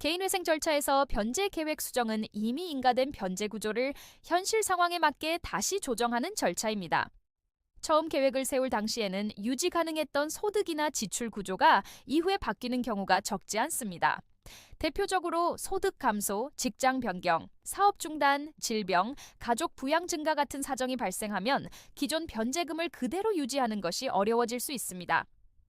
개인회생 절차에서 변제 계획 수정은 이미 인가된 변제 구조를 현실 상황에 맞게 다시 조정하는 절차입니다. 처음 계획을 세울 당시에는 유지 가능했던 소득이나 지출 구조가 이후에 바뀌는 경우가 적지 않습니다. 대표적으로 소득 감소, 직장 변경, 사업 중단, 질병, 가족 부양 증가 같은 사정이 발생하면 기존 변제금을 그대로 유지하는 것이 어려워질 수 있습니다.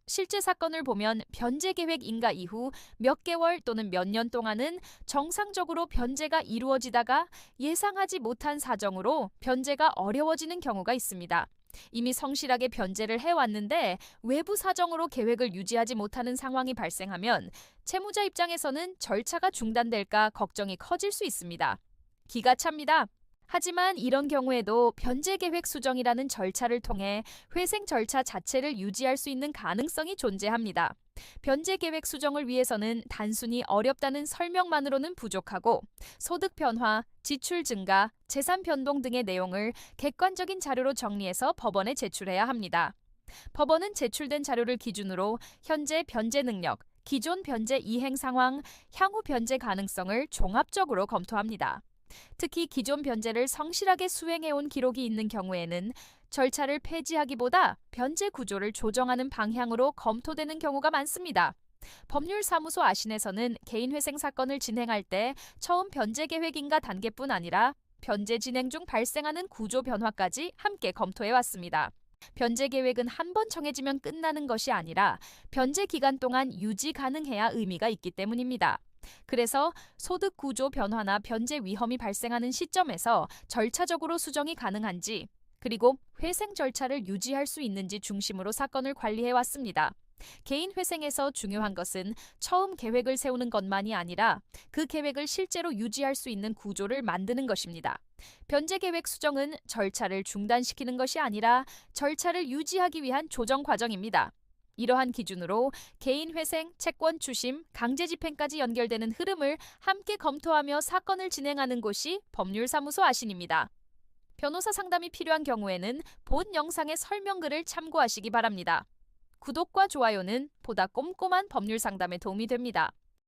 실제 사건을 보면 변제 계획 인가 이후 몇 개월 또는 몇 년 동안은 정상적으로 변제가 이루어지다가 예상하지 못한 사정으로 변제가 어려워지는 경우가 있습니다. 이미 성실하게 변제를 해왔는데 외부 사정으로 계획을 유지하지 못하는 상황이 발생하면 채무자 입장에서는 절차가 중단될까 걱정이 커질 수 있습니다. 기가 찹니다. 하지만 이런 경우에도 변제 계획 수정이라는 절차를 통해 회생 절차 자체를 유지할 수 있는 가능성이 존재합니다. 변제 계획 수정을 위해서는 단순히 어렵다는 설명만으로는 부족하고 소득 변화, 지출 증가, 재산 변동 등의 내용을 객관적인 자료로 정리해서 법원에 제출해야 합니다. 법원은 제출된 자료를 기준으로 현재 변제 능력, 기존 변제 이행 상황, 향후 변제 가능성을 종합적으로 검토합니다. 특히 기존 변제를 성실하게 수행해온 기록이 있는 경우에는 절차를 폐지하기보다 변제 구조를 조정하는 방향으로 검토되는 경우가 많습니다. 법률사무소 아신에서는 개인회생 사건을 진행할 때 처음 변제 계획 인가 단계뿐 아니라 변제 진행 중 발생하는 구조 변화까지 함께 검토해왔습니다. 변제 계획은 한 번 정해지면 끝나는 것이 아니라 변제 기간 동안 유지 가능해야 의미가 있기 때문입니다. 그래서 소득 구조 변화나 변제 위험이 발생하는 시점에서 절차적으로 수정이 가능한지, 그리고 회생 절차를 유지할 수 있는지 중심으로 사건을 관리해왔습니다. 개인 회생에서 중요한 것은 처음 계획을 세우는 것만이 아니라 그 계획을 실제로 유지할 수 있는 구조를 만드는 것입니다. 변제 계획 수정은 절차를 중단시키는 것이 아니라 절차를 유지하기 위한 조정 과정입니다. 이러한 기준으로 개인 회생, 채권 추심, 강제 집행까지 연결되는 흐름을 함께 검토하며 사건을 진행하는 곳이 법률사무소 아신입니다. 변호사 상담이 필요한 경우에는 본 영상의 설명글을 참고하시기 바랍니다. 구독과 좋아요는 보다 꼼꼼한 법률 상담에 도움이 됩니다.